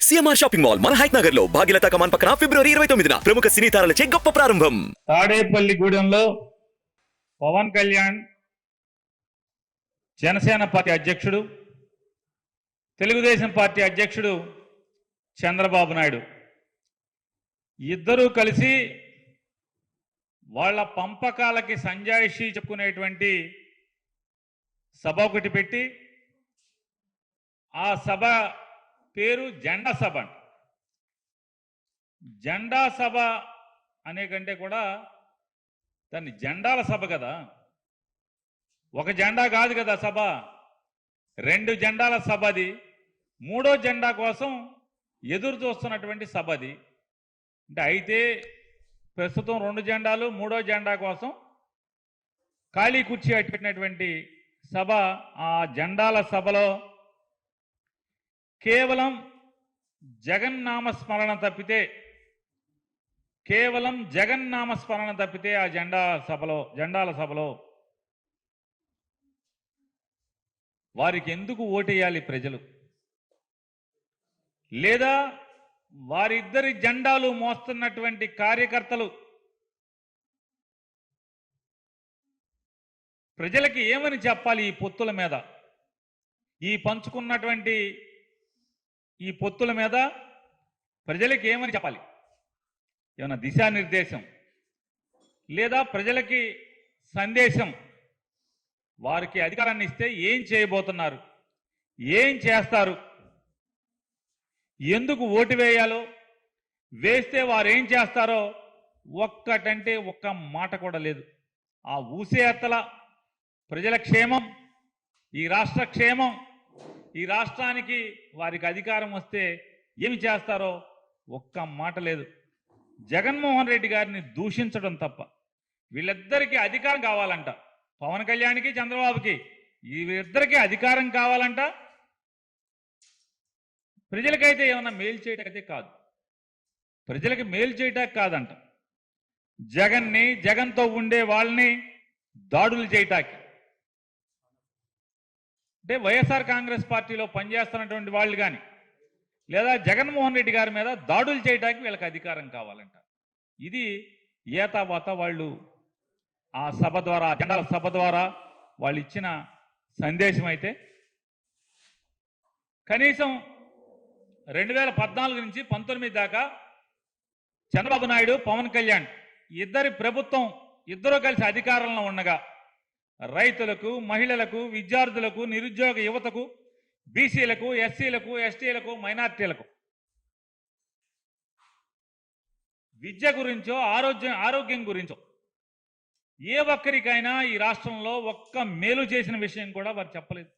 CMR shopping mall మన height Nagar లో భాగ్యలతా కమాన్ పక్కన ఫిబ్రవరి 29న ప్రముఖ సినీ తారలచే గొప్ప ప్రారంభం. తాడేపల్లిగూడెంలో పవన్ కళ్యాణ్ జనసేన పార్టీ అధ్యక్షుడు, తెలుగుదేశం పార్టీ అధ్యక్షుడు చంద్రబాబు నాయుడు ఇద్దరూ కలిసి వాళ్ళ పంపకాలకి సంజాయిషి చెప్పుకునేటువంటి సభ ఒకటి పెట్టి, ఆ సభ పేరు జెండా సభ. జెండా సభ అనే కంటే కూడా దాన్ని జెండాల సభ కదా, ఒక జెండా కాదు కదా సభ, 2 జెండాల సభ అది. 3వ జెండా కోసం ఎదురు చూస్తున్నటువంటి సభ అది. అయితే ప్రస్తుతం 2 జెండాలు, 3వ జెండా కోసం ఖాళీ కుర్చీ అట్టిపెట్టినటువంటి సభ. ఆ జెండాల సభలో కేవలం జగన్నామస్మరణ తప్పితే, ఆ జెండాల సభలో వారికి ఎందుకు ఓటేయాలి ప్రజలు? లేదా వారిద్దరి జెండాలు మోస్తున్నటువంటి కార్యకర్తలు ప్రజలకి ఏమని చెప్పాలి? ఈ పొత్తుల మీద, ఈ పంచుకున్నటువంటి ఈ పొత్తుల మీద ప్రజలకి ఏమని చెప్పాలి? ఏమైనా దిశానిర్దేశం లేదా ప్రజలకి సందేశం? వారికి అధికారాన్ని ఇస్తే ఏం చేయబోతున్నారు, ఏం చేస్తారు, ఎందుకు ఓటు వేయాలో, వేస్తే వారు ఏం చేస్తారో ఒక్కటంటే ఒక్క మాట కూడా లేదు. ఆ ఊసే ఎత్తల ప్రజల క్షేమం, ఈ రాష్ట్ర క్షేమం, ఈ రాష్ట్రానికి వారికి అధికారం వస్తే ఏమి చేస్తారో ఒక్క మాట లేదు. జగన్మోహన్ రెడ్డి గారిని దూషించడం తప్ప. వీళ్ళిద్దరికీ అధికారం కావాలంట, పవన్ కళ్యాణ్కి చంద్రబాబుకి, వీరిద్దరికీ అధికారం కావాలంట. ప్రజలకైతే ఏమన్నా మేలు చేయటానికైతే కాదు, ప్రజలకి మేలు చేయటానికి కాదంట, జగన్తో ఉండే వాళ్ళని దాడులు చేయటానికి. అంటే వైఎస్ఆర్ కాంగ్రెస్ పార్టీలో పనిచేస్తున్నటువంటి వాళ్ళు కానీ లేదా జగన్మోహన్ రెడ్డి గారి మీద దాడులు చేయడానికి వీళ్ళకి అధికారం కావాలంట. ఇది ఏతావాత వాళ్ళు ఆ సభ ద్వారా, జెండాల సభ ద్వారా వాళ్ళు ఇచ్చిన సందేశం. అయితే కనీసం 2014 నుంచి 19 దాకా చంద్రబాబు నాయుడు, పవన్ కళ్యాణ్ ఇద్దరు కలిసి అధికారంలో ఉండగా రైతులకు, మహిళలకు, విద్యార్థులకు, నిరుద్యోగ యువతకు, బీసీలకు, ఎస్సీలకు, ఎస్టీలకు, మైనార్టీలకు విద్య గురించో ఆరోగ్యం గురించో ఏ ఒక్కరికైనా ఈ రాష్ట్రంలో ఒక్క మేలు చేసిన విషయం కూడా వారు చెప్పలేదు.